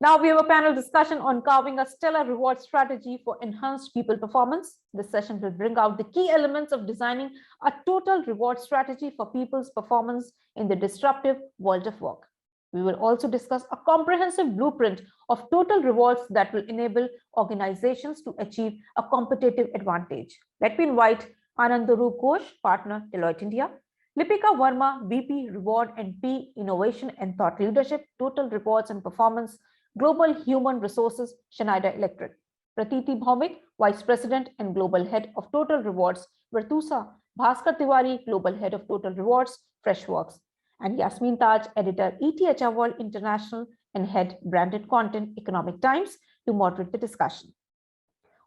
Now we have a panel discussion on carving a stellar reward strategy for enhanced people performance. This session will bring out the key elements of designing a total reward strategy for people's performance in the disruptive world of work. We will also discuss a comprehensive blueprint of total rewards that will enable organizations to achieve a competitive advantage. Let me invite Anandaru Ghosh, partner, Deloitte India; Lipika Verma, VP, Reward and P, Innovation and Thought Leadership, Total Rewards and Performance, Global Human Resources, Schneider Electric; Pratiti Bhaumik, Vice President and Global Head of Total Rewards, Virtusa; Bhaskar Tiwari, Global Head of Total Rewards, Freshworks; and Jasmine Taj, Editor, ETHR World International and Head Branded Content, Economic Times, to moderate the discussion.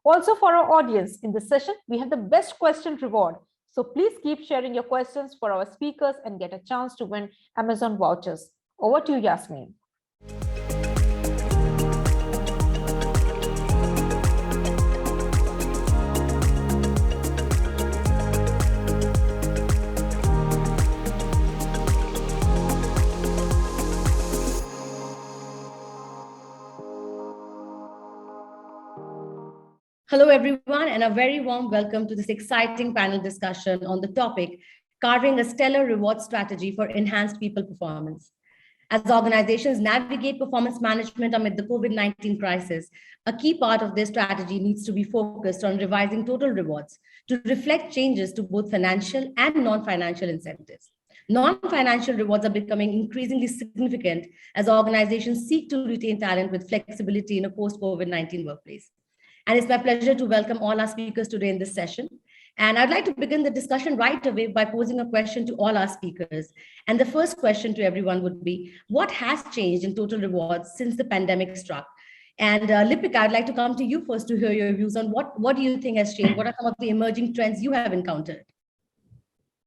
Also, for our audience in this session, we have the best question reward. So please keep sharing your questions for our speakers and get a chance to win Amazon vouchers. Over to you, Jasmine. Hello, everyone, and a very warm welcome to this exciting panel discussion on the topic, carving a stellar reward strategy for enhanced people performance. As organizations navigate performance management amid the COVID-19 crisis, a key part of their strategy needs to be focused on revising total rewards to reflect changes to both financial and non-financial incentives. Non-financial rewards are becoming increasingly significant as organizations seek to retain talent with flexibility in a post-COVID-19 workplace. And it's my pleasure to welcome all our speakers today in this session. And I'd like to begin the discussion right away by posing a question to all our speakers. And the first question to everyone would be, what has changed in total rewards since the pandemic struck? And Lipika, I'd like to come to you first to hear your views on what do you think has changed? What are some of the emerging trends you have encountered?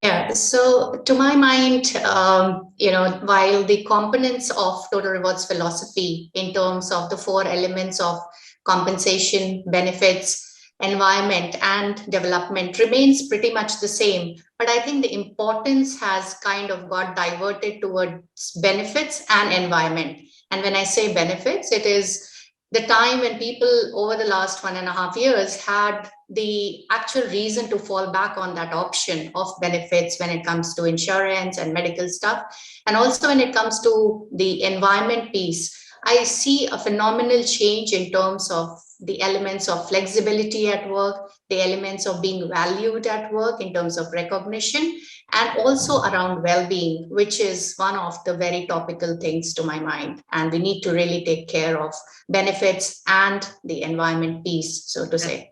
Yeah, so to my mind, while the components of total rewards philosophy in terms of the four elements of compensation, benefits, environment, and development remains pretty much the same. But I think the importance has kind of got diverted towards benefits and environment. And when I say benefits, it is the time when people over the last 1.5 years had the actual reason to fall back on that option of benefits when it comes to insurance and medical stuff. And also when it comes to the environment piece, I see a phenomenal change in terms of the elements of flexibility at work, the elements of being valued at work in terms of recognition, and also around well-being, which is one of the very topical things to my mind. And we need to really take care of benefits and the environment piece, so to say.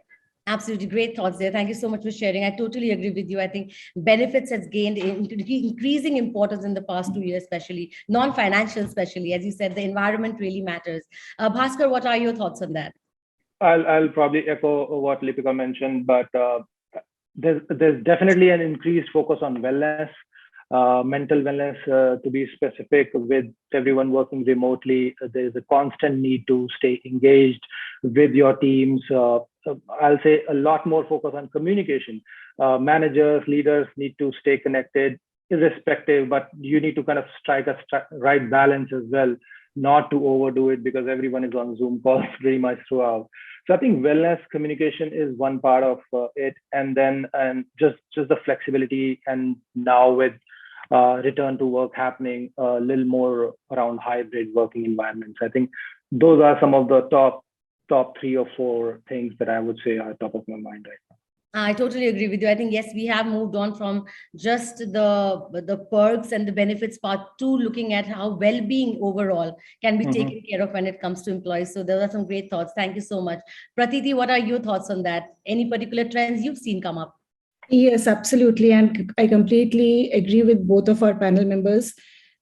Absolutely great thoughts there. Thank you so much for sharing. I totally agree with you. I think benefits has gained increasing importance in the past 2 years, especially non-financial, especially as you said, the environment really matters. Bhaskar, what are your thoughts on that? I'll probably echo what Lipika mentioned, but there's definitely an increased focus on wellness, mental wellness, to be specific, with everyone working remotely. There's a constant need to stay engaged with your teams. I'll say a lot more focus on communication. Managers, leaders need to stay connected irrespective, but you need to kind of strike a right balance as well, not to overdo it because everyone is on Zoom calls pretty much throughout. So I think wellness communication is one part of it. And then just the flexibility, and now with return to work happening, a little more around hybrid working environments. I think those are some of the top 3 or 4 things that I would say are top of my mind right now. I totally agree with you. I think, yes, we have moved on from just the perks and the benefits part to looking at how well-being overall can be taken care of when it comes to employees. So those are some great thoughts. Thank you so much. Pratiti, what are your thoughts on that? Any particular trends you've seen come up? Yes, absolutely. And I completely agree with both of our panel members.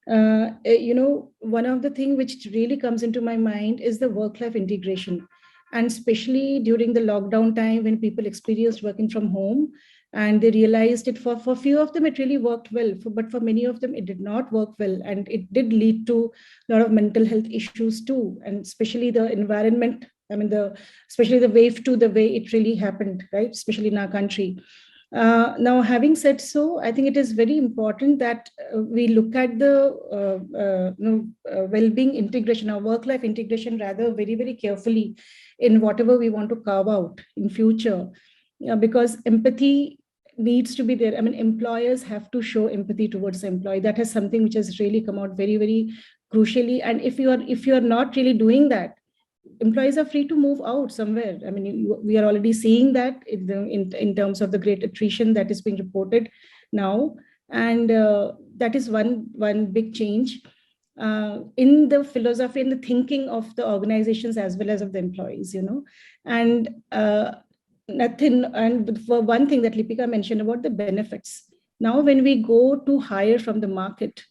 One of the things which really comes into my mind is the work-life integration. And especially during the lockdown time when people experienced working from home and they realized it for a few of them, it really worked well, but for many of them, it did not work well. And it did lead to a lot of mental health issues too. And especially the environment, especially the wave 2, the way it really happened, right? Especially in our country. Now, having said so, I think it is very important that we look at the well-being integration, or work-life integration, rather very, very carefully in whatever we want to carve out in future, because empathy needs to be there. I mean, employers have to show empathy towards the employee. That is something which has really come out very, very crucially. And if you are not really doing that, employees are free to move out somewhere. I mean, we are already seeing that in terms of the great attrition that is being reported now, and that is one big change in the philosophy and the thinking of the organizations as well as of the employees. And nothing. And for one thing that Lipika mentioned about the benefits. Now, when we go to hire from the market,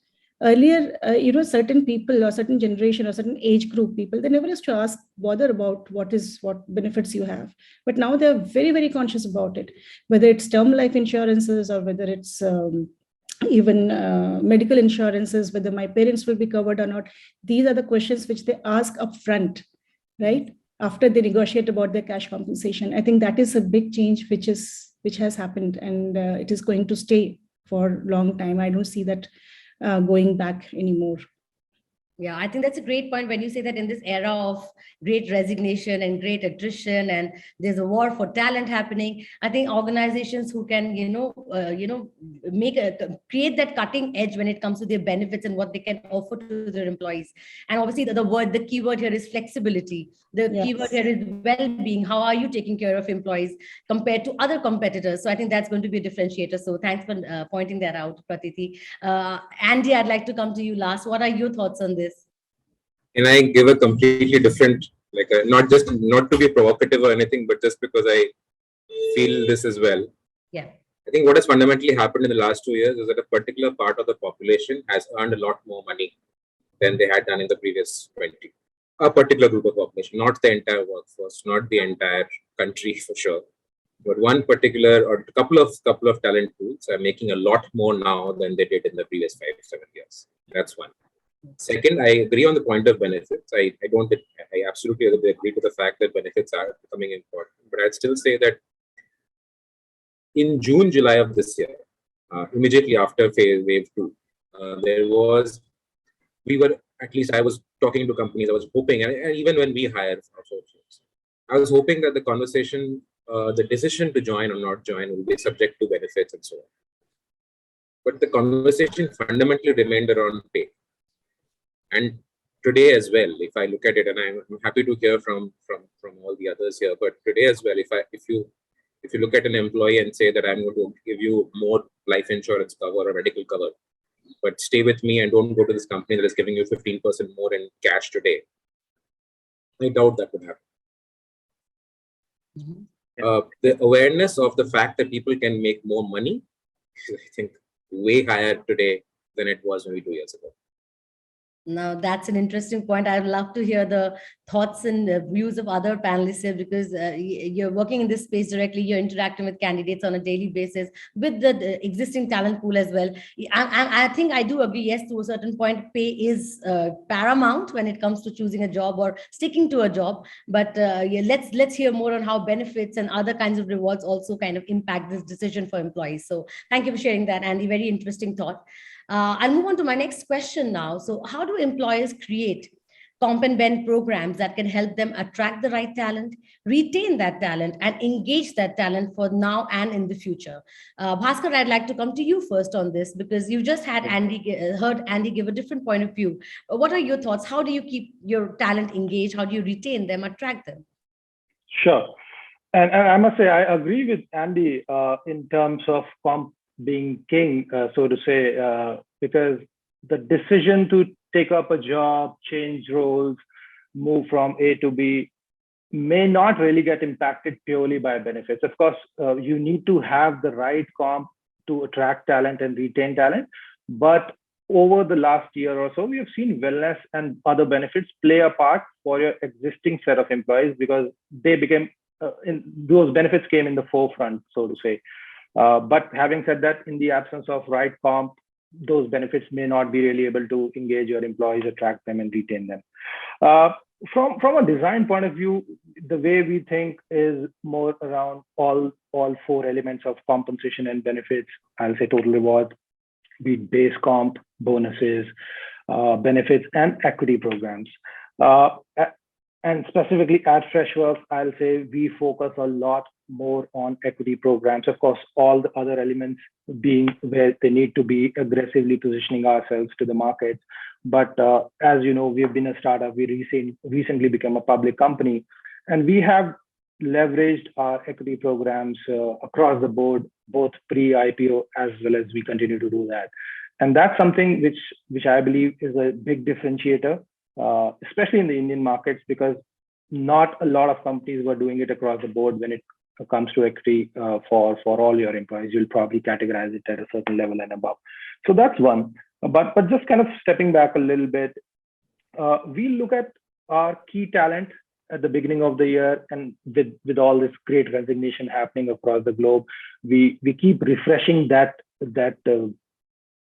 earlier, certain people or certain generation or certain age group people, they never used to bother about what benefits you have. But now they're very, very conscious about it, whether it's term life insurances or whether it's even medical insurances, whether my parents will be covered or not. These are the questions which they ask upfront, right? After they negotiate about their cash compensation. I think that is a big change which has happened, and it is going to stay for a long time. I don't see that going back anymore. Yeah, I think that's a great point when you say that in this era of great resignation and great attrition, and there's a war for talent happening. I think organizations who can, create that cutting edge when it comes to their benefits and what they can offer to their employees. And obviously, the keyword here is flexibility. The keyword here is well-being. How are you taking care of employees compared to other competitors? So I think that's going to be a differentiator. So thanks for pointing that out, Pratiti. Andy, I'd like to come to you last. What are your thoughts on this? And I give a completely different, not to be provocative or anything, but just because I feel this as well. Yeah. I think what has fundamentally happened in the last 2 years is that a particular part of the population has earned a lot more money than they had done in the previous 20. A particular group of population, not the entire workforce, not the entire country for sure, but one particular or a couple of talent pools are making a lot more now than they did in the previous 5-7 years. That's one. Second, I agree on the point of benefits. I absolutely agree to the fact that benefits are becoming important. But I'd still say that in June, July of this year, immediately after wave 2, I was talking to companies, I was hoping, and even when we hire associates, I was hoping that the conversation, the decision to join or not join will be subject to benefits and so on. But the conversation fundamentally remained around pay. And today as well, if I look at it, and I'm happy to hear from all the others here, but today as well, if you look at an employee and say that I'm going to give you more life insurance cover or medical cover, but stay with me and don't go to this company that is giving you 15% more in cash today, I doubt that would happen. Mm-hmm. The awareness of the fact that people can make more money is, I think, way higher today than it was maybe 2 years ago. Now, that's an interesting point. I'd love to hear the thoughts and views of other panelists here, because you're working in this space directly. You're interacting with candidates on a daily basis with the existing talent pool as well. I think I do agree, yes, to a certain point, pay is paramount when it comes to choosing a job or sticking to a job. But let's hear more on how benefits and other kinds of rewards also kind of impact this decision for employees. So thank you for sharing that, Andy. Very interesting thought. I'll move on to my next question now. So how do employers create comp and bend programs that can help them attract the right talent, retain that talent, and engage that talent for now and in the future? Bhaskar, I'd like to come to you first on this, because you just had heard Andy give a different point of view. What are your thoughts? How do you keep your talent engaged? How do you retain them, attract them? Sure. And I must say, I agree with Andy in terms of comp being king, so to say, because the decision to take up a job, change roles, move from A to B may not really get impacted purely by benefits. Of course, you need to have the right comp to attract talent and retain talent. But over the last year or so, we have seen wellness and other benefits play a part for your existing set of employees, because they became, those benefits came in the forefront, so to say. But having said that, in the absence of right comp, those benefits may not be really able to engage your employees, attract them, and retain them. From a design point of view, the way we think is more around all four elements of compensation and benefits. I'll say total reward, be it base comp, bonuses, benefits, and equity programs. And specifically at Freshworks, I'll say we focus a lot more on equity programs. Of course, all the other elements being where they need to be aggressively positioning ourselves to the market. But as you know, we've been a startup. We recently became a public company, and we have leveraged our equity programs across the board, both pre-IPO as well as we continue to do that. And that's something which I believe is a big differentiator, especially in the Indian markets, because not a lot of companies were doing it across the board when it comes to equity for all your employees. You'll probably categorize it at a certain level and above. So that's one. But just kind of stepping back a little bit, we look at our key talent at the beginning of the year, and with all this great resignation happening across the globe, we keep refreshing that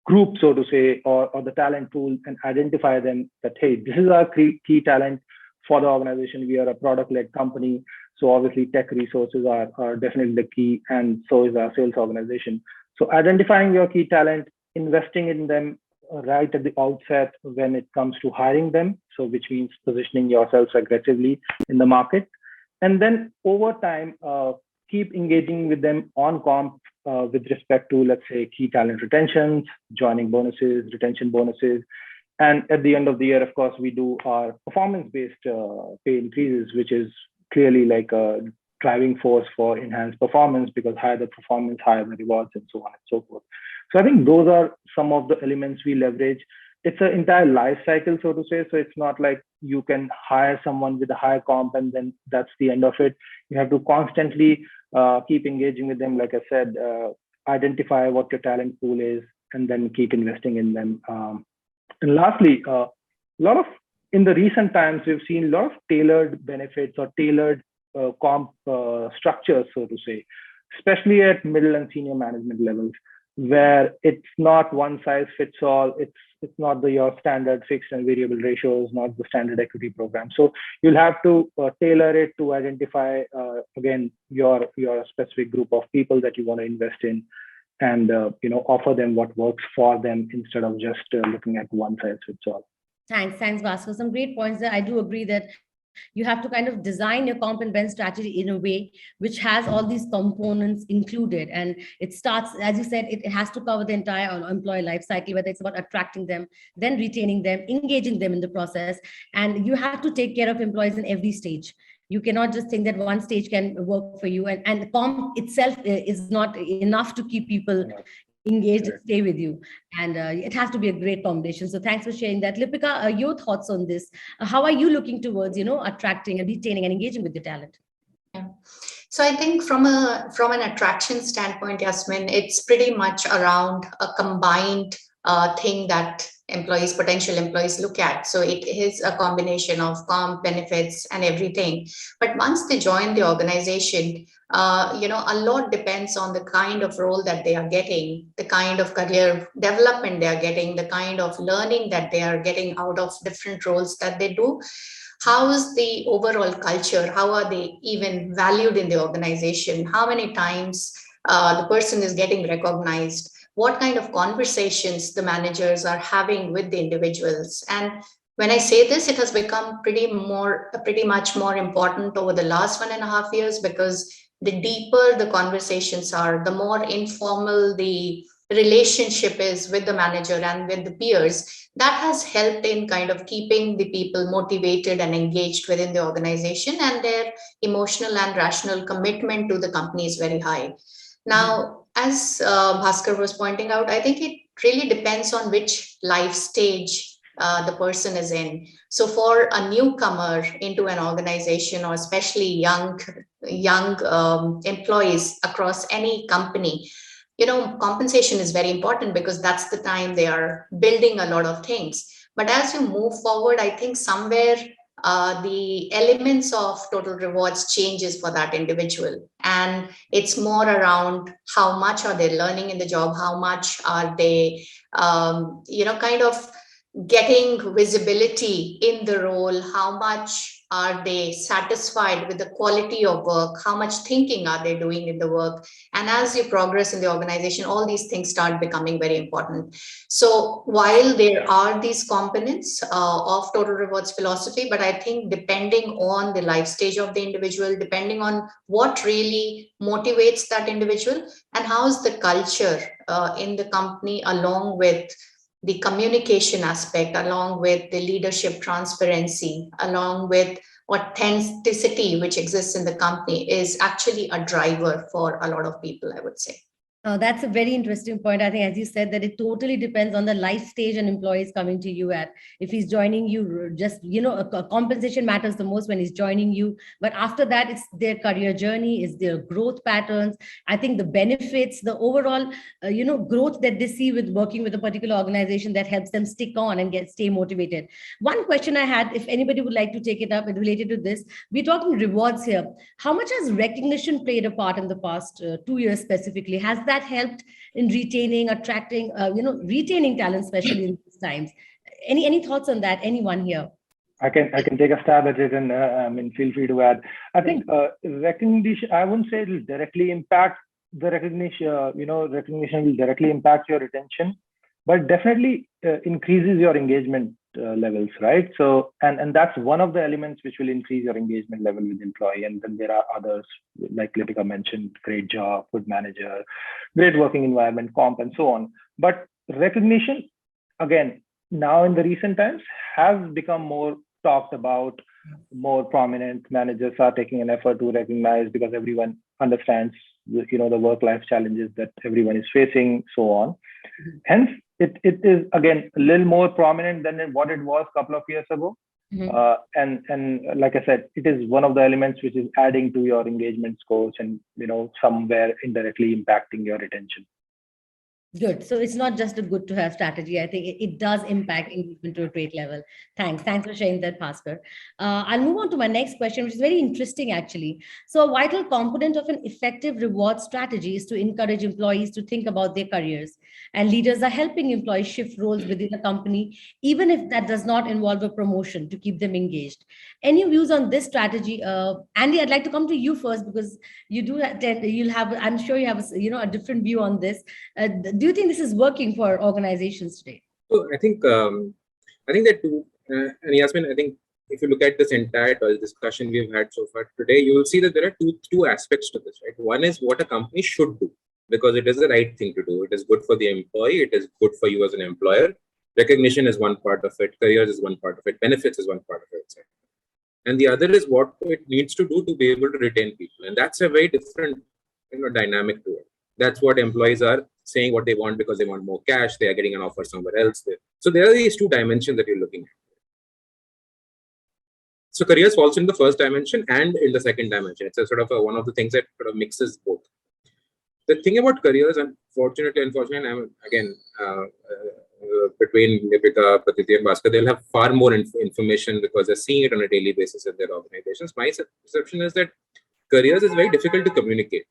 group, so to say, or the talent pool, and identify them that, hey, this is our key talent for the organization. We are a product-led company, so obviously tech resources are definitely the key, and so is our sales organization. So identifying your key talent, investing in them right at the outset when it comes to hiring them, so which means positioning yourselves aggressively in the market, and then over time keep engaging with them on comp with respect to, let's say, key talent retentions, joining bonuses, retention bonuses. And at the end of the year, of course, we do our performance-based pay increases, which is clearly like a driving force for enhanced performance, because higher the performance, higher the rewards, and so on and so forth. So I think those are some of the elements we leverage. It's an entire life cycle, so to say. So it's not like you can hire someone with a higher comp and then that's the end of it. You have to constantly keep engaging with them. Like I said, identify what your talent pool is, and then keep investing in them. And lastly, in the recent times, we've seen a lot of tailored benefits or tailored comp structures, so to say, especially at middle and senior management levels, where it's not one size fits all. It's not your standard fixed and variable ratios, not the standard equity program. So you'll have to tailor it to identify again your specific group of people that you want to invest in, and offer them what works for them instead of just looking at one size fits all. Thanks, Bhaskar. Some great points there. I do agree that you have to kind of design your comp and ben strategy in a way which has all these components included. And it starts, as you said, it has to cover the entire employee life cycle, whether it's about attracting them, then retaining them, engaging them in the process. And you have to take care of employees in every stage. You cannot just think that one stage can work for you. And the comp itself is not enough to keep people engaged and stay with you. And it has to be a great combination. So thanks for sharing that. Lipika, your thoughts on this? How are you looking towards, attracting and retaining and engaging with your talent? Yeah. So I think from an attraction standpoint, Jasmine, it's pretty much around a combined thing that potential employees look at. So it is a combination of comp, benefits, and everything. But once they join the organization, a lot depends on the kind of role that they are getting, the kind of career development they are getting, the kind of learning that they are getting out of different roles that they do. How is the overall culture? How are they even valued in the organization? How many times the person is getting recognized? What kind of conversations the managers are having with the individuals? And when I say this, it has become pretty much more important over the last 1.5 years, because the deeper the conversations are, the more informal the relationship is with the manager and with the peers. That has helped in kind of keeping the people motivated and engaged within the organization, and their emotional and rational commitment to the company is very high. Now, as Bhaskar was pointing out, I think it really depends on which life stage the person is in. So for a newcomer into an organization, or especially young employees across any company, compensation is very important, because that's the time they are building a lot of things. But as you move forward, I think somewhere the elements of total rewards changes for that individual. And it's more around how much are they learning in the job, how much are they, kind of getting visibility in the role, how much Are they satisfied with the quality of work? How much thinking are they doing in the work? And as you progress in the organization, all these things start becoming very important. So while there are these components of total rewards philosophy, but I think depending on the life stage of the individual, depending on what really motivates that individual, and how's the culture in the company, along with the communication aspect, along with the leadership transparency, along with authenticity which exists in the company, is actually a driver for a lot of people, I would say. That's a very interesting point. I think, as you said, that it totally depends on the life stage an employee is coming to you at. If he's joining you, just, a compensation matters the most when he's joining you. But after that, it's their career journey, it's their growth patterns. I think the benefits, the overall, growth that they see with working with a particular organization that helps them stick on and stay motivated. One question I had, if anybody would like to take it up, related to this, we're talking rewards here. How much has recognition played a part in the past 2 years specifically? Has that helped in retaining, attracting, retaining talent, especially in these times? Any thoughts on that? Anyone here? I can take a stab at it, and feel free to add. I think recognition, I wouldn't say it will directly impact the recognition. Recognition will directly impact your retention, but definitely increases your engagement levels, right? So, and that's one of the elements which will increase your engagement level with employee. And then there are others, like Lipika mentioned, great job, good manager, great working environment, comp, and so on. But recognition, again, now in the recent times, has become more talked about, more prominent. Managers are taking an effort to recognize, because everyone understands the work-life challenges that everyone is facing, so on. Hence, it is again a little more prominent than what it was a couple of years ago. And like I said, it is one of the elements which is adding to your engagement scores, and somewhere indirectly impacting your retention. Good. So it's not just a good to have strategy. I think it does impact engagement to a great level. Thanks for sharing that, Bhaskar. I'll move on to my next question, which is very interesting, actually. So a vital component of an effective reward strategy is to encourage employees to think about their careers. And leaders are helping employees shift roles within a company, even if that does not involve a promotion, to keep them engaged. Any views on this strategy? Andy, I'd like to come to you first, because I'm sure you have a different view on this. Do you think this is working for organizations today? So I think that too, and Yasmin, I think if you look at this entire discussion we've had so far today, you will see that there are two aspects to this, right? One is what a company should do, because it is the right thing to do. It is good for the employee. It is good for you as an employer. Recognition is one part of it. Careers is one part of it. Benefits is one part of it. And the other is what it needs to do to be able to retain people. And that's a very different dynamic to it. That's what employees are saying what they want because they want more cash. They are getting an offer somewhere else. So there are these two dimensions that you're looking at. So careers falls in the first dimension and in the second dimension. It's a sort of one of the things that sort of mixes both. The thing about careers, unfortunately, again, between Lipika, Pratiti, and Bhaskar, they'll have far more information because they're seeing it on a daily basis in their organizations. My perception is that careers is very difficult to communicate.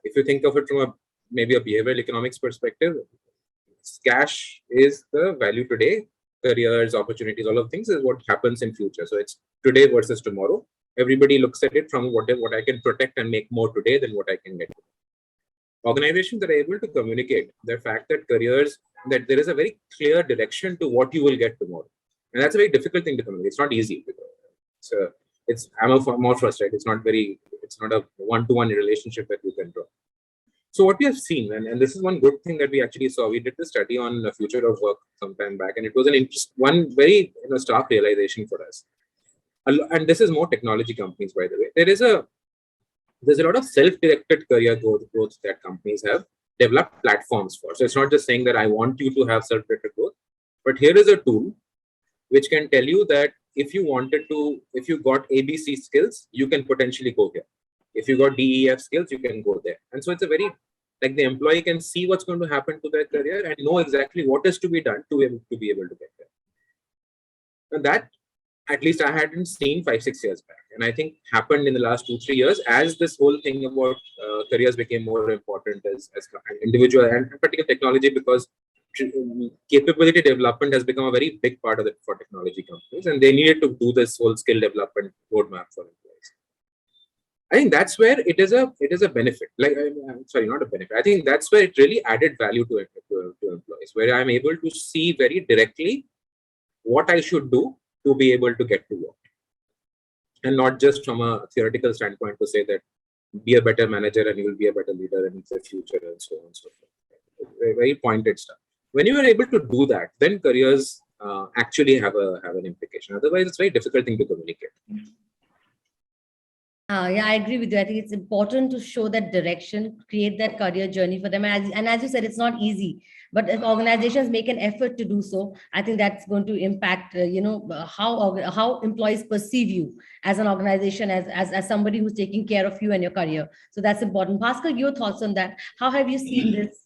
If you think of it from maybe a behavioral economics perspective, cash is the value today. Careers, opportunities, all of things is what happens in future. So it's today versus tomorrow. Everybody looks at it from what I can protect and make more today than what I can get. Organizations that are able to communicate the fact that careers, that there is a very clear direction to what you will get tomorrow. And that's a very difficult thing to communicate. It's not easy. I'm more frustrated. It's not a one-to-one relationship that you can draw. So what we have seen, and this is one good thing that we actually saw, we did the study on the future of work some time back, and it was one very stark realization for us. And this is more technology companies, by the way. There's a lot of self-directed career growth that companies have developed platforms for. So it's not just saying that I want you to have self-directed growth, but here is a tool which can tell you that if you got ABC skills, you can potentially go here. If you got DEF skills, you can go there. And so it's a very, like, the employee can see what's going to happen to their career and know exactly what is to be done to be able to get there. And that, at least I hadn't seen 5-6 years back. And I think happened in the last 2-3 years as this whole thing about careers became more important as individual and particular technology, because capability development has become a very big part of it for technology companies, and they needed to do this whole skill development roadmap for employees. I think that's where it is a benefit. Like, I'm sorry, not a benefit. I think that's where it really added value to employees, where I'm able to see very directly what I should do to be able to get to work, and not just from a theoretical standpoint to say that be a better manager and you will be a better leader in the future and so on and so forth. Very pointed stuff. When you are able to do that, then careers actually have an implication. Otherwise, it's a very difficult thing to communicate. Yeah, I agree with you. I think it's important to show that direction, create that career journey for them. And as you said, it's not easy, but if organizations make an effort to do so, I think that's going to impact, how employees perceive you as an organization, as somebody who's taking care of you and your career. So that's important. Bhaskar, your thoughts on that? How have you seen this?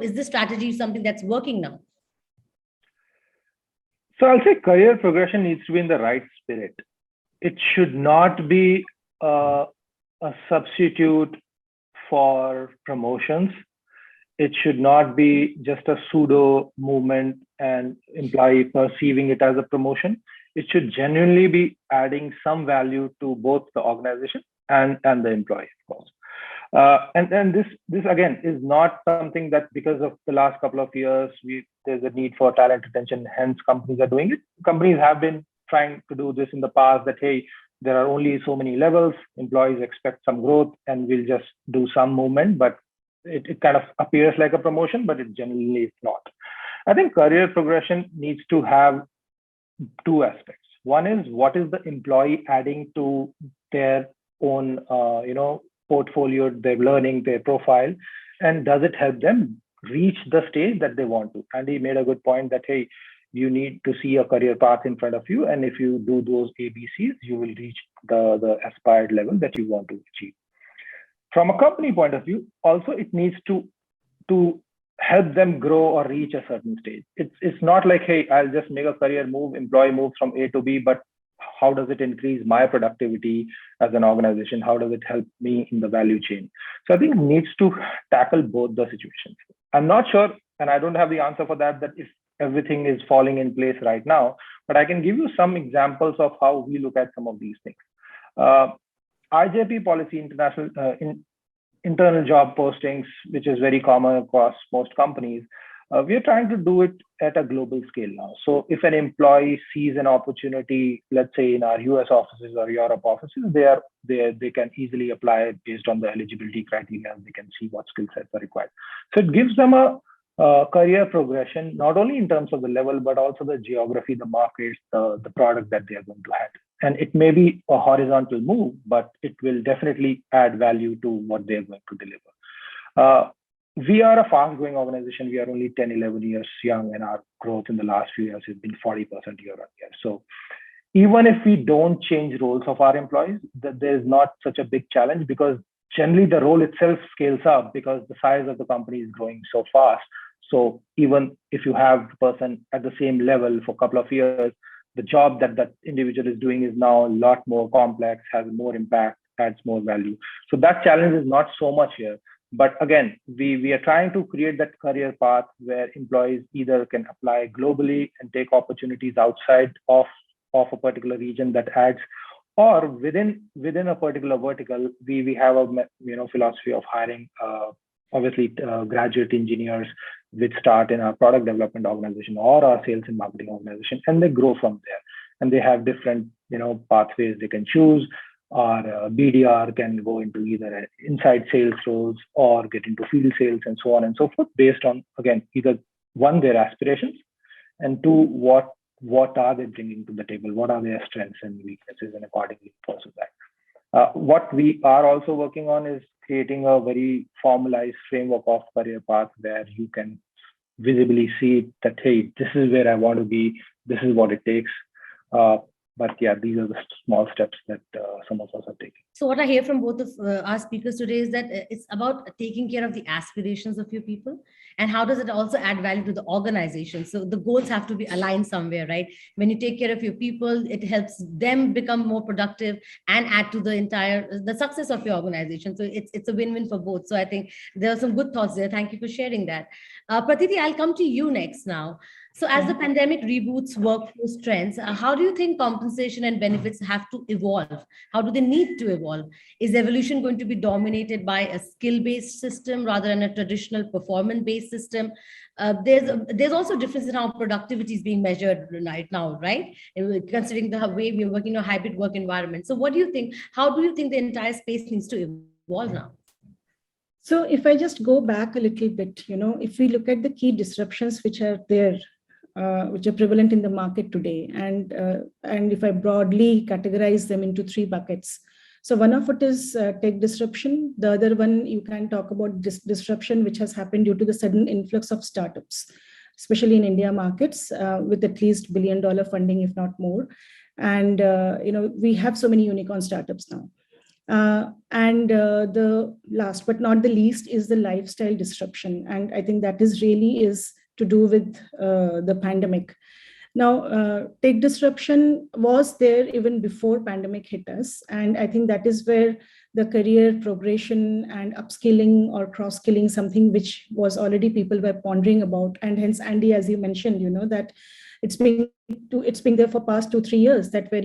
Is this strategy something that's working now? So I'll say career progression needs to be in the right spirit. It should not be a substitute for promotions. It should not be just a pseudo movement and employee perceiving it as a promotion. It should genuinely be adding some value to both the organization and the employee, of course. And this again is not something that because of the last couple of years there's a need for talent retention, hence companies are doing it. Companies have been trying to do this in the past, that hey, there are only so many levels, employees expect some growth, and we'll just do some movement, but it kind of appears like a promotion, but it generally is not. I think career progression needs to have two aspects. One is, what is the employee adding to their own portfolio, their learning, their profile, and does it help them reach the stage that they want to? Andy made a good point that, hey, you need to see a career path in front of you, and if you do those ABCs, you will reach the aspired level that you want to achieve. From a company point of view, also it needs to help them grow or reach a certain stage. It's not like, hey, I'll just make a career move, employee moves from A to B, but how does it increase my productivity as an organization? How does it help me in the value chain? So I think it needs to tackle both the situations. I'm not sure, and I don't have the answer for that if everything is falling in place right now, but I can give you some examples of how we look at some of these things. IJP policy, internal job postings, which is very common across most companies. We are trying to do it at a global scale now. So if an employee sees an opportunity, let's say in our US offices or Europe offices, they can easily apply based on the eligibility criteria. They can see what skill sets are required. So it gives them a career progression, not only in terms of the level, but also the geography, the markets, the product that they are going to have. And it may be a horizontal move, but it will definitely add value to what they're going to deliver. We are a fast-growing organization. We are only 10, 11 years young, and our growth in the last few years has been 40% year on year. So even if we don't change roles of our employees, there's not such a big challenge, because generally the role itself scales up because the size of the company is growing so fast. So even if you have the person at the same level for a couple of years, the job that individual is doing is now a lot more complex, has more impact, adds more value. So that challenge is not so much here. But again, we are trying to create that career path where employees either can apply globally and take opportunities outside of a particular region that adds, or within a particular vertical. We have a philosophy of hiring obviously graduate engineers which start in our product development organization or our sales and marketing organization, and they grow from there. And they have different pathways they can choose. Or BDR can go into either inside sales roles or get into field sales and so on and so forth, based on, again, either one, their aspirations, and two, what are they bringing to the table, what are their strengths and weaknesses, and accordingly pursue that. What we are also working on is creating a very formalized framework of career path where you can visibly see that, hey, this is where I want to be, this is what it takes. but yeah, these are the small steps that some of us are taking. So what I hear from both of our speakers today is that it's about taking care of the aspirations of your people, and how does it also add value to the organization. So the goals have to be aligned somewhere, right? When you take care of your people, it helps them become more productive and add to the success of your organization. So it's a win-win for both. So I think there are some good thoughts there. Thank you for sharing that. Pratiti, I'll come to you next now. So as the pandemic reboots workforce trends, how do you think compensation and benefits have to evolve? How do they need to evolve? Is evolution going to be dominated by a skill-based system rather than a traditional performance-based system? There's also a difference in how productivity is being measured right now, right? Considering the way we're working in a hybrid work environment. So what do you think? How do you think the entire space needs to evolve now? So if I just go back a little bit, if we look at the key disruptions which are there, which are prevalent in the market today, and if I broadly categorize them into three buckets. So one of it is tech disruption. The other one, you can talk about disruption which has happened due to the sudden influx of startups, especially in India markets, with at least $1 billion funding, if not more. And we have so many unicorn startups now. The last but not the least is the lifestyle disruption, and I think that is to do with the pandemic. Now, tech disruption was there even before pandemic hit us, and I think that is where the career progression and upskilling or cross-skilling, something which was already people were pondering about, and hence, Andy, as you mentioned, that it's been there for past 2-3 years, that where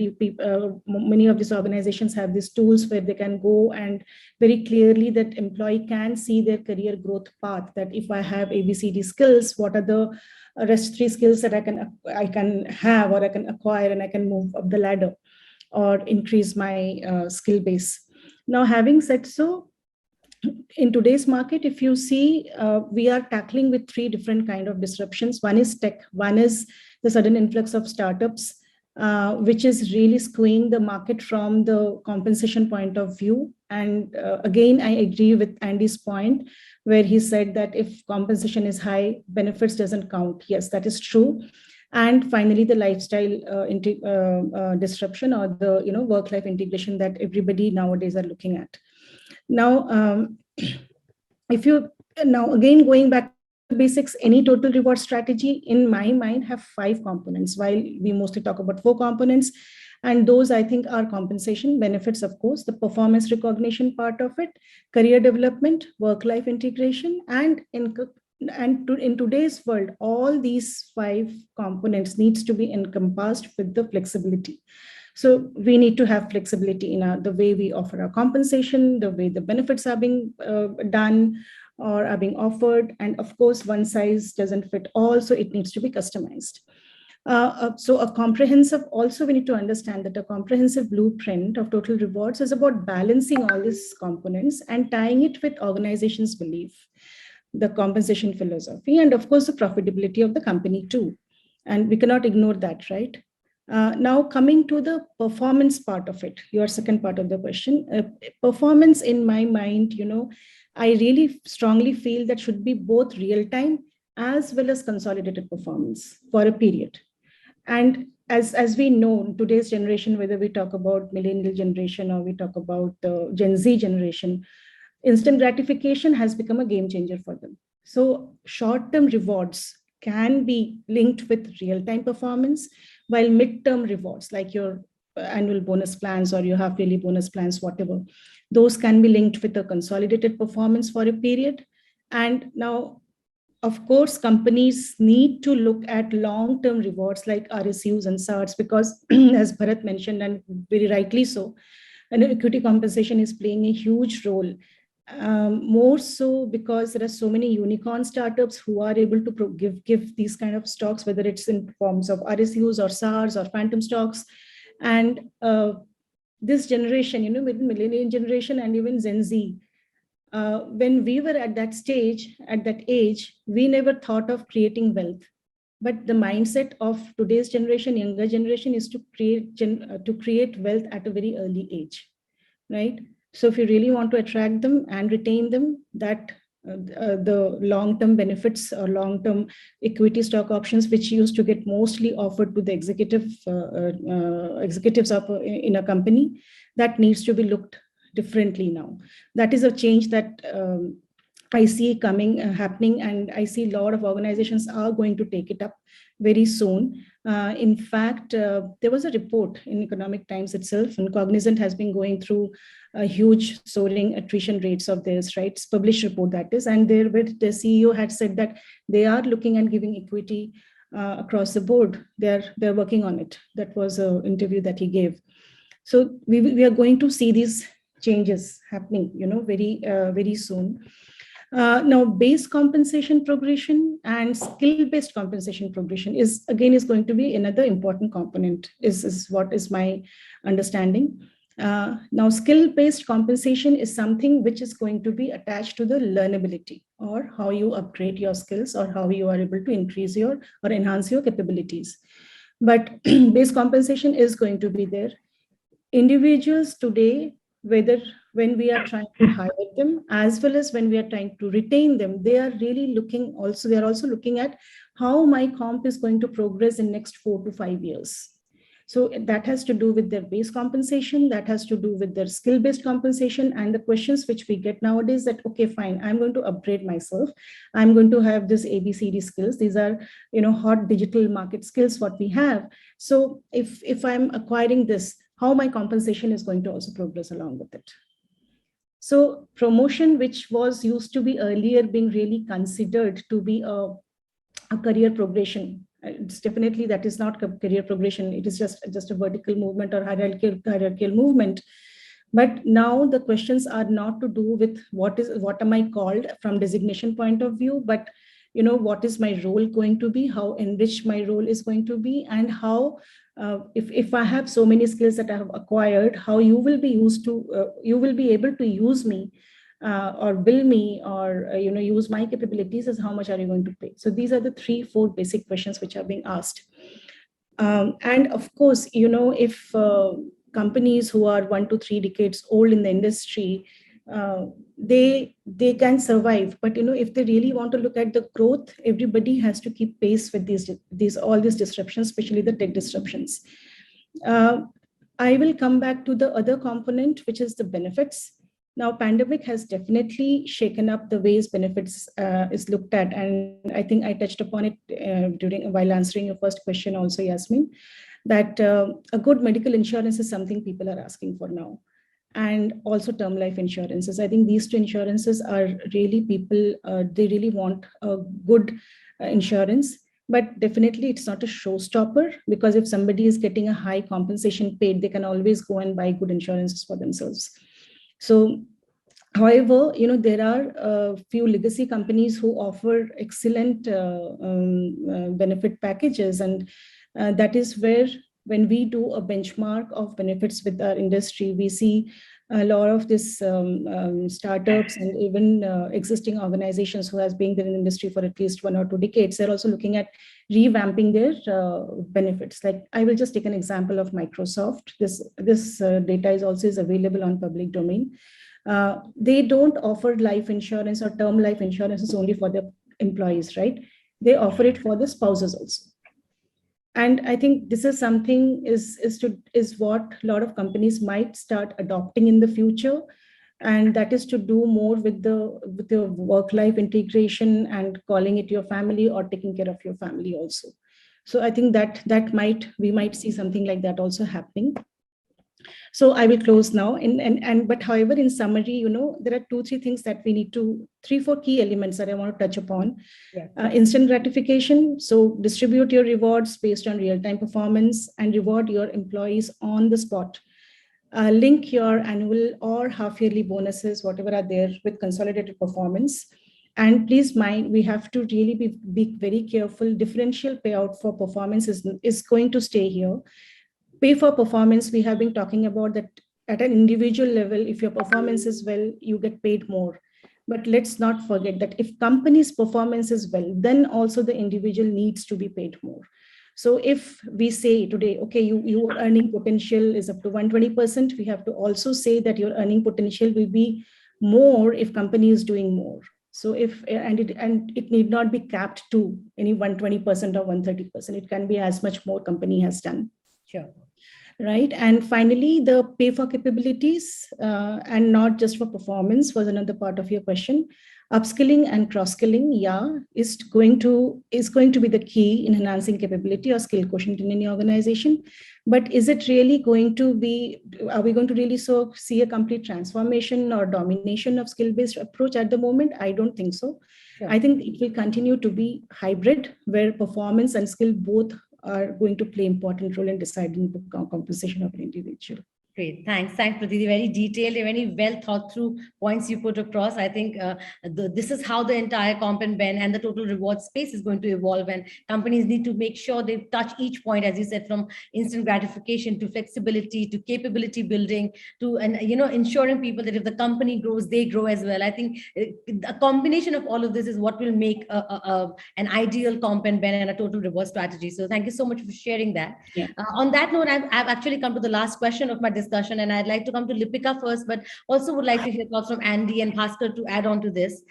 many of these organizations have these tools where they can go and very clearly that employee can see their career growth path, that if I have ABCD skills, what are the rest 3 skills that I can have or I can acquire, and I can move up the ladder or increase my skill base. Now, having said so, in today's market, if you see, we are tackling with 3 different kind of disruptions. One is tech, one is the sudden influx of startups, which is really skewing the market from the compensation point of view. And again, I agree with Andy's point, where he said that if compensation is high, benefits doesn't count. Yes, that is true. And finally, the lifestyle disruption, or the work-life integration that everybody nowadays are looking at. Now, again, going back to basics, any total reward strategy in my mind have 5 components, while we mostly talk about 4 components. And those, I think, are compensation, benefits, of course, the performance recognition part of it, career development, work-life integration, and in today's world, all these 5 components needs to be encompassed with the flexibility. So we need to have flexibility in the way we offer our compensation, the way the benefits are being done or are being offered. And of course, one size doesn't fit all, so it needs to be customized. So a comprehensive, also we need to understand that a comprehensive blueprint of total rewards is about balancing all these components and tying it with organization's belief, the compensation philosophy, and of course, the profitability of the company too. And we cannot ignore that, right? Now coming to the performance part of it, your second part of the question, performance in my mind, I really strongly feel that should be both real-time as well as consolidated performance for a period. And as we know, today's generation, whether we talk about millennial generation or we talk about the Gen Z generation, instant gratification has become a game changer for them. So short-term rewards can be linked with real-time performance, while mid-term rewards like your annual bonus plans or your half-yearly bonus plans, whatever, those can be linked with a consolidated performance for a period. And now, of course, companies need to look at long-term rewards like RSUs and SARs, because as Bharat mentioned, and very rightly so, equity compensation is playing a huge role. More so because there are so many unicorn startups who are able to give these kind of stocks, whether it's in forms of RSUs or SARs or phantom stocks. And this generation, with millennial generation and even Gen Z, when we were at that stage, at that age, we never thought of creating wealth. But the mindset of today's generation, younger generation, is to create wealth at a very early age, right? So if you really want to attract them and retain them, that the long-term benefits or long-term equity stock options, which used to get mostly offered to the executives in a company, that needs to be looked differently now. That is a change that I see coming, happening, and I see a lot of organizations are going to take it up very soon. In fact, there was a report in Economic Times itself, and Cognizant has been going through a huge soaring attrition rates of theirs, right? It's published report that is, and there with the CEO had said that they are looking and giving equity across the board. They're working on it. That was an interview that he gave. So we are going to see these changes happening, very soon. Now, base compensation progression and skill-based compensation progression is going to be another important component, is what is my understanding. Now, skill-based compensation is something which is going to be attached to the learnability, or how you upgrade your skills, or how you are able to increase or enhance your capabilities. But base compensation is going to be there. Individuals today, whether when we are trying to hire them as well as when we are trying to retain them, they are also looking at how my comp is going to progress in next 4 to 5 years. So that has to do with their base compensation, that has to do with their skill-based compensation, and the questions which we get nowadays that, okay, fine, I'm going to upgrade myself. I'm going to have this ABCD skills. These are, hot digital market skills, what we have. So if I'm acquiring this, how my compensation is going to also progress along with it. So promotion, which was used to be earlier being really considered to be a career progression, it's definitely that is not career progression. It is just a vertical movement or hierarchical movement. But now the questions are not to do with what am I called from designation point of view, but what is my role going to be, how enriched my role is going to be, and how if I have so many skills that I have acquired, how you will be able to use me or bill me, or use my capabilities, as how much are you going to pay. So these are the 3-4 basic questions which are being asked. And of course, if companies who are 1 to 3 decades old in the industry, they can survive, but if they really want to look at the growth, everybody has to keep pace with all these disruptions, especially the tech disruptions. I will come back to the other component, which is the benefits. Now, pandemic has definitely shaken up the ways benefits is looked at, and I think I touched upon it while answering your first question also, Jasmine, that a good medical insurance is something people are asking for now. And also term life insurances. I think these 2 insurances are really they really want a good insurance, but definitely it's not a showstopper, because if somebody is getting a high compensation paid, they can always go and buy good insurances for themselves. So, however, there are a few legacy companies who offer excellent benefit packages, and that is where, when we do a benchmark of benefits with our industry, we see a lot of this startups and even existing organizations who has been there in the industry for at least 1 or 2 decades. They're also looking at revamping their benefits. Like, I will just take an example of Microsoft. This data is also available on public domain. They don't offer life insurance or term life insurances only for their employees, right? They offer it for the spouses also. And I think this is something is what a lot of companies might start adopting in the future, and that is to do more with the work-life integration and calling it your family or taking care of your family also. So I think that we might see something like that also happening. So I will close now. But however, in summary, there are 2-3 things that we need to, 3-4 key elements that I want to touch upon. Yeah. Instant gratification. So distribute your rewards based on real-time performance and reward your employees on the spot. Link your annual or half-yearly bonuses, whatever are there, with consolidated performance. And please mind, we have to really be very careful. Differential payout for performance is going to stay here. Pay for performance, we have been talking about that at an individual level. If your performance is well, you get paid more. But let's not forget that if company's performance is well, then also the individual needs to be paid more. So if we say today, okay, your earning potential is up to 120%, we have to also say that your earning potential will be more if company is doing more. So it need not be capped to any 120% or 130%. It can be as much more company has done. Sure. Right. And finally, the pay for capabilities and not just for performance was another part of your question. Upskilling and cross-skilling, is going to be the key in enhancing capability or skill quotient in any organization. But is it really going to be, are we going to really see a complete transformation or domination of skill-based approach at the moment? I don't think so. Sure. I think it will continue to be hybrid, where performance and skill both are going to play important role in deciding the compensation of an individual. Great. Thanks, Pradeep. Very detailed, very well thought through points you put across. I think this is how the entire comp and ben and the total reward space is going to evolve, and companies need to make sure they touch each point, as you said, from instant gratification to flexibility to capability building to, and ensuring people that if the company grows, they grow as well. I think a combination of all of this is what will make an ideal comp and ben and a total reward strategy. So thank you so much for sharing that. Yeah. On that note, I've actually come to the last question of my discussion, and I'd like to come to Lipika first, but also would like to hear thoughts from Andy and Bhaskar to add on to this.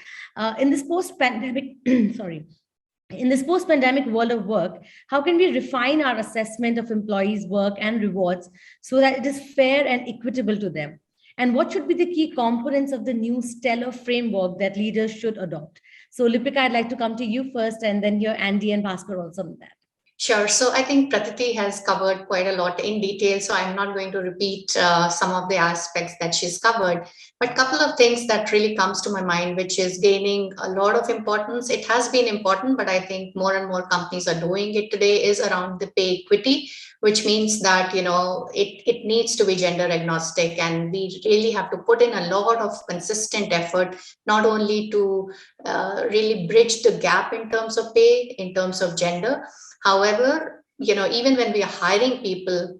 In this post-pandemic, in this post-pandemic world of work, how can we refine our assessment of employees' work and rewards so that it is fair and equitable to them? And what should be the key components of the new stellar framework that leaders should adopt? So Lipika, I'd like to come to you first, and then hear Andy and Bhaskar also on that. Sure. So I think Pratiti has covered quite a lot in detail, so I'm not going to repeat some of the aspects that she's covered. But a couple of things that really comes to my mind, which is gaining a lot of importance. It has been important, but I think more and more companies are doing it today, is around the pay equity, which means that, it needs to be gender agnostic, and we really have to put in a lot of consistent effort, not only to really bridge the gap in terms of pay, in terms of gender. However, even when we are hiring people,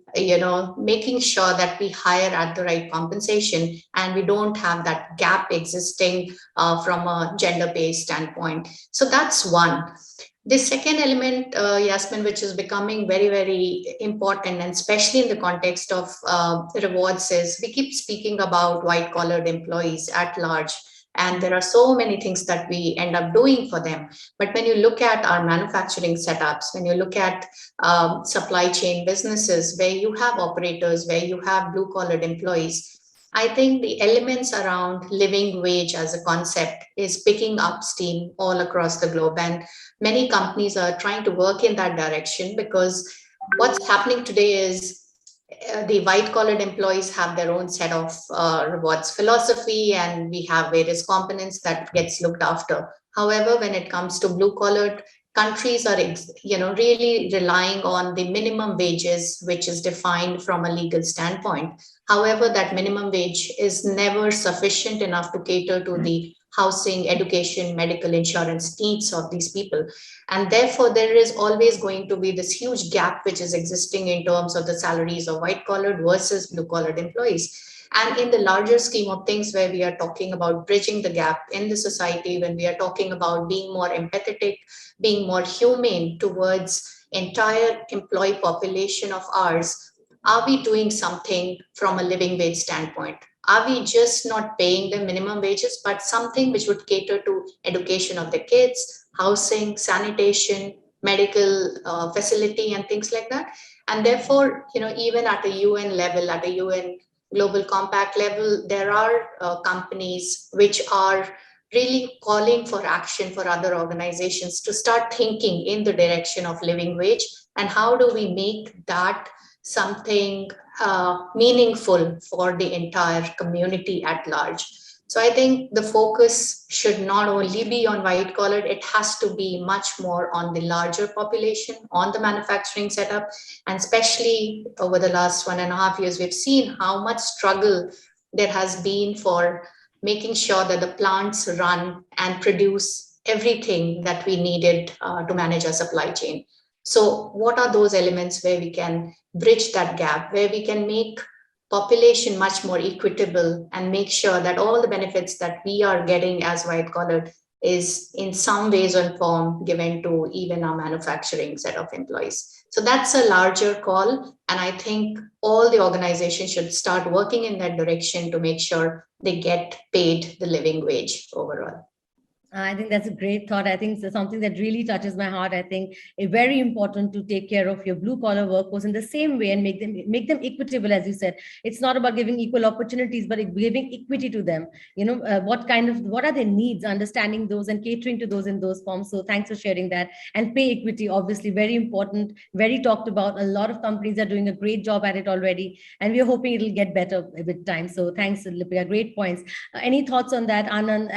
making sure that we hire at the right compensation and we don't have that gap existing from a gender-based standpoint. So that's one. The second element, Jasmine, which is becoming very, very important, and especially in the context of rewards, is we keep speaking about white-collared employees at large. And there are so many things that we end up doing for them. But when you look at our manufacturing setups, when you look at supply chain businesses where you have operators, where you have blue-collared employees, I think the elements around living wage as a concept is picking up steam all across the globe. And many companies are trying to work in that direction, because what's happening today is the white-collared employees have their own set of rewards philosophy, and we have various components that gets looked after. However, when it comes to blue-collared, countries are really relying on the minimum wages, which is defined from a legal standpoint. However, that minimum wage is never sufficient enough to cater to the housing, education, medical insurance needs of these people. And therefore, there is always going to be this huge gap which is existing in terms of the salaries of white-collared versus blue-collared employees. And in the larger scheme of things, where we are talking about bridging the gap in the society, when we are talking about being more empathetic, being more humane towards entire employee population of ours, are we doing something from a living wage standpoint? Are we just not paying them minimum wages, but something which would cater to education of the kids, housing, sanitation, medical facility, and things like that? And therefore, even at a UN level, at a UN Global Compact level, there are companies which are really calling for action for other organizations to start thinking in the direction of living wage, and how do we make that something meaningful for the entire community at large. So I think the focus should not only be on white collar, it has to be much more on the larger population, on the manufacturing setup. And especially over the last 1.5 years, we've seen how much struggle there has been for making sure that the plants run and produce everything that we needed to manage our supply chain. So what are those elements where we can bridge that gap, where we can make population much more equitable and make sure that all the benefits that we are getting as white collar is in some ways or form given to even our manufacturing set of employees. So that's a larger call. And I think all the organizations should start working in that direction to make sure they get paid the living wage overall. I think that's a great thought. I think it's something that really touches my heart. I think it's very important to take care of your blue collar workforce in the same way and make them equitable, as you said. It's not about giving equal opportunities, but giving equity to them. What are their needs, understanding those and catering to those in those forms. So thanks for sharing that. And pay equity, obviously, very important, very talked about. A lot of companies are doing a great job at it already, and we're hoping it'll get better with time. So thanks, Lipika. Great points. Any thoughts on that, Anand?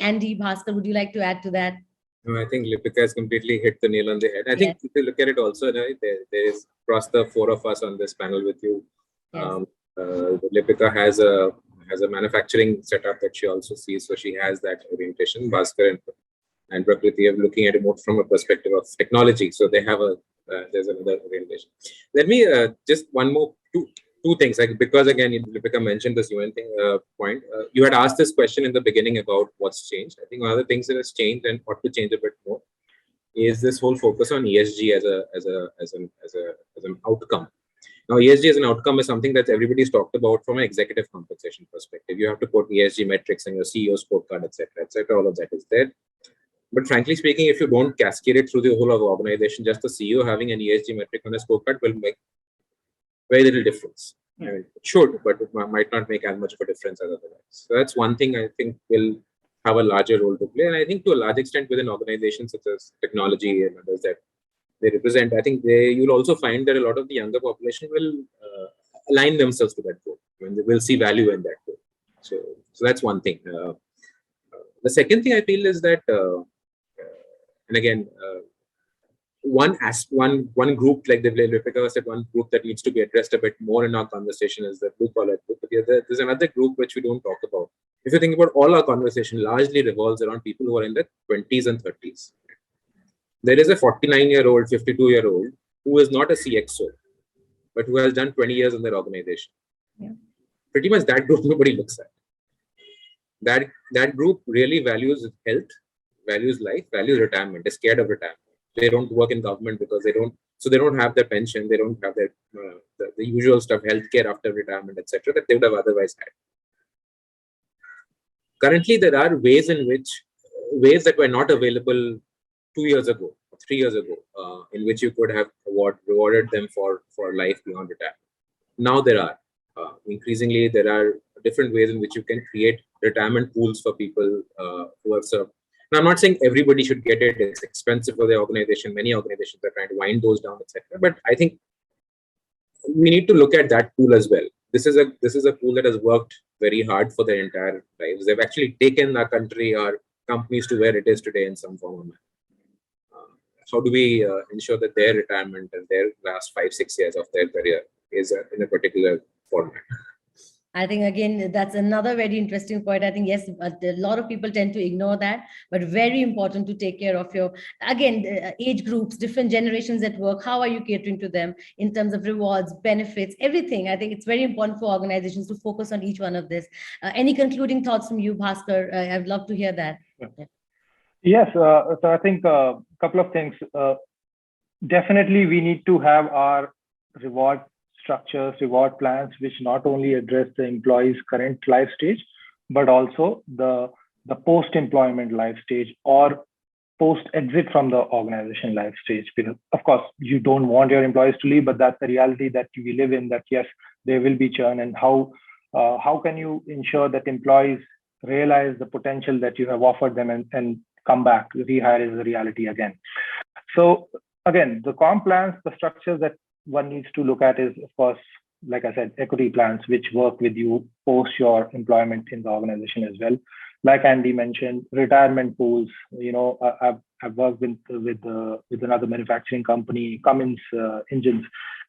Andy, Bhaskar, would you like to add to that? No, I think Lipika has completely hit the nail on the head. I think Yes. if you look at it also, right, there is across the four of us on this panel with you. Yes. Lipika has a manufacturing setup that she also sees, so she has that orientation. Bhaskar and Prakriti are looking at it more from a perspective of technology, so they have there's another orientation. Let me just two things, like, because again, Lipika mentioned this UN thing point. You had asked this question in the beginning about what's changed. I think one of the things that has changed and ought to change a bit more is this whole focus on ESG as an outcome. Now, ESG as an outcome is something that everybody's talked about from an executive compensation perspective. You have to put ESG metrics in your CEO scorecard, etc. All of that is there. But frankly speaking, if you don't cascade it through the whole of the organization, just the CEO having an ESG metric on a scorecard will make very little difference. I mean, it should, but it might not make as much of a difference as otherwise. So that's one thing I think will have a larger role to play. And I think to a large extent within organizations such as technology and others that they represent, I think you'll also find that a lot of the younger population will align themselves to that goal. I mean, they will see value in that goal. So that's one thing. The second thing I feel is that, and again, one group, like the Lipika said, one group that needs to be addressed a bit more in our conversation is the blue collar group. There's another group which we don't talk about. If you think about all our conversation, largely revolves around people who are in their 20s and 30s. There is a 49-year-old, 52-year-old who is not a CXO, but who has done 20 years in their organization. Yeah. Pretty much that group nobody looks at. That group really values health, values life, values retirement, is scared of retirement. They don't work in government because they don't have their pension, they don't have their the usual stuff, healthcare after retirement, etc., that they would have otherwise had. Currently, there are ways that were not available 2 years ago, 3 years ago, in which you could have rewarded them for life beyond retirement. Now there are increasingly there are different ways in which you can create retirement pools for people who have served. Now, I'm not saying everybody should get it. It's expensive for the organization. Many organizations are trying to wind those down, etc. But I think we need to look at that pool as well. This is a pool that has worked very hard for their entire lives. They've actually taken our country, our companies to where it is today in some form or manner. How do we ensure that their retirement and their last 5-6 years of their career is in a particular format? I think, again, that's another very interesting point. I think, yes, a lot of people tend to ignore that, but very important to take care of your, again, age groups, different generations at work. How are you catering to them in terms of rewards, benefits, everything? I think it's very important for organizations to focus on each one of this. Any concluding thoughts from you, Bhaskar? I'd love to hear that. Yeah. Yes, so I think a couple of things. Definitely, we need to have our reward structures, reward plans, which not only address the employee's current life stage, but also the post-employment life stage or post-exit from the organization life stage. Because, of course, you don't want your employees to leave, but that's the reality that we live in, that yes, there will be churn. And how can you ensure that employees realize the potential that you have offered them and come back? Rehire is the reality again. So again, the comp plans, the structures that one needs to look at is, of course, like I said, equity plans, which work with you post your employment in the organization as well. Like Andy mentioned, retirement pools. I've worked with another manufacturing company, Cummins Engines,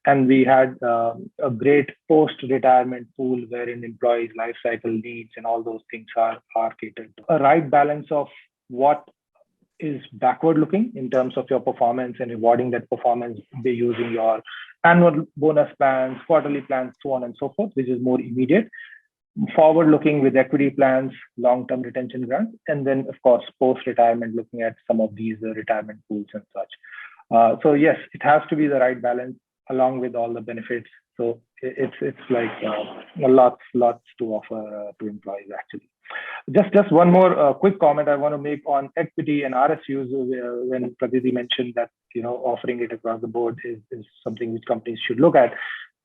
and we had a great post-retirement pool wherein employees' life cycle needs and all those things are catered. A right balance of what is backward looking in terms of your performance and rewarding that performance by using your annual bonus plans, quarterly plans, so on and so forth, which is more immediate. Forward looking with equity plans, long-term retention grants, and then of course post-retirement looking at some of these retirement pools and such. So yes, it has to be the right balance along with all the benefits. So it's like lots to offer to employees actually. Just one more quick comment I want to make on equity and RSUs. When Praditi mentioned that offering it across the board is something which companies should look at.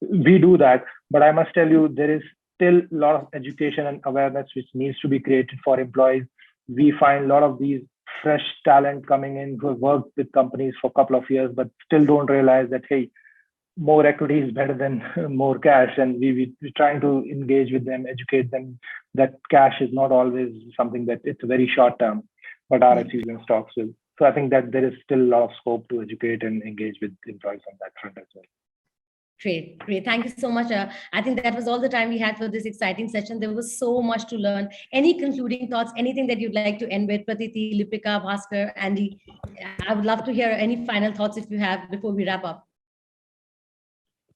We do that, but I must tell you there is still a lot of education and awareness which needs to be created for employees. We find a lot of these fresh talent coming in who have worked with companies for a couple of years, but still don't realize that, hey, more equity is better than more cash. And we're trying to engage with them, educate them that cash is not always something that it's very short term, but RSUs and stocks will. So I think that there is still a lot of scope to educate and engage with employees on that front as well. Great. Thank you so much. I think that was all the time we had for this exciting session. There was so much to learn. Any concluding thoughts, anything that you'd like to end with, Pratiti, Lipika, Bhaskar, Andy? I would love to hear any final thoughts if you have before we wrap up.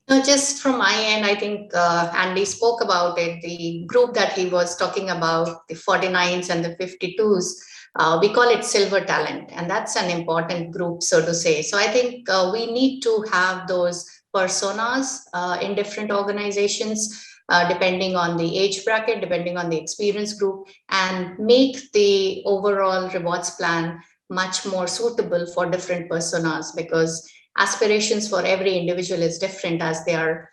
No, just from my end, I think Andy spoke about it. The group that he was talking about, the 49s and the 52s, we call it silver talent. And that's an important group, so to say. So I think we need to have those personas in different organizations, depending on the age bracket, depending on the experience group, and make the overall rewards plan much more suitable for different personas, because aspirations for every individual is different as they are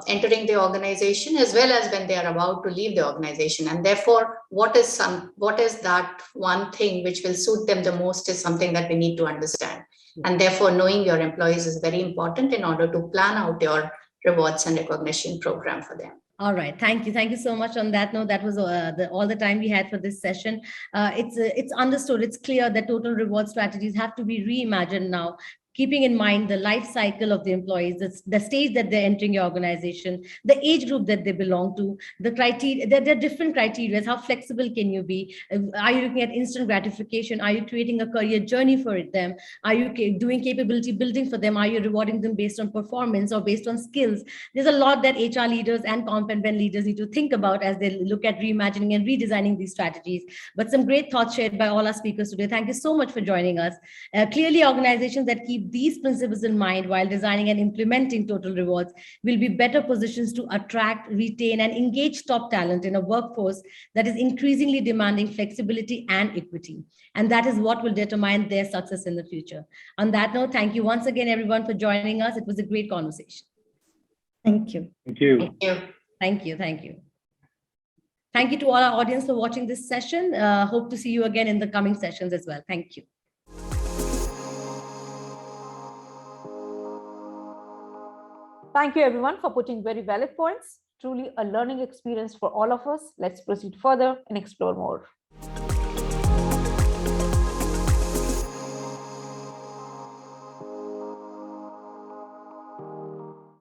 entering the organization, as well as when they are about to leave the organization. And therefore, what is that one thing which will suit them the most is something that we need to understand. And therefore, knowing your employees is very important in order to plan out your rewards and recognition program for them. All right. Thank you. Thank you so much. On that note, that was all the time we had for this session. It's understood. It's clear that total reward strategies have to be reimagined now, keeping in mind the life cycle of the employees, the stage that they're entering your organization, the age group that they belong to, the criteria. There are different criteria. How flexible can you be? Are you looking at instant gratification? Are you creating a career journey for them? Are you doing capability building for them? Are you rewarding them based on performance or based on skills? There's a lot that HR leaders and comp and ben leaders need to think about as they look at reimagining and redesigning these strategies. But some great thoughts shared by all our speakers today. Thank you so much for joining us. Clearly, organizations that keep these principles in mind while designing and implementing total rewards will be better positions to attract, retain, and engage top talent in a workforce that is increasingly demanding flexibility and equity. And that is what will determine their success in the future. On that note, thank you once again, everyone, for joining us. It was a great conversation. Thank you. Thank you. Thank you. Thank you. Thank you. Thank you to all our audience for watching this session. Hope to see you again in the coming sessions as well. Thank you. Thank you, everyone, for putting very valid points. Truly a learning experience for all of us. Let's proceed further and explore more.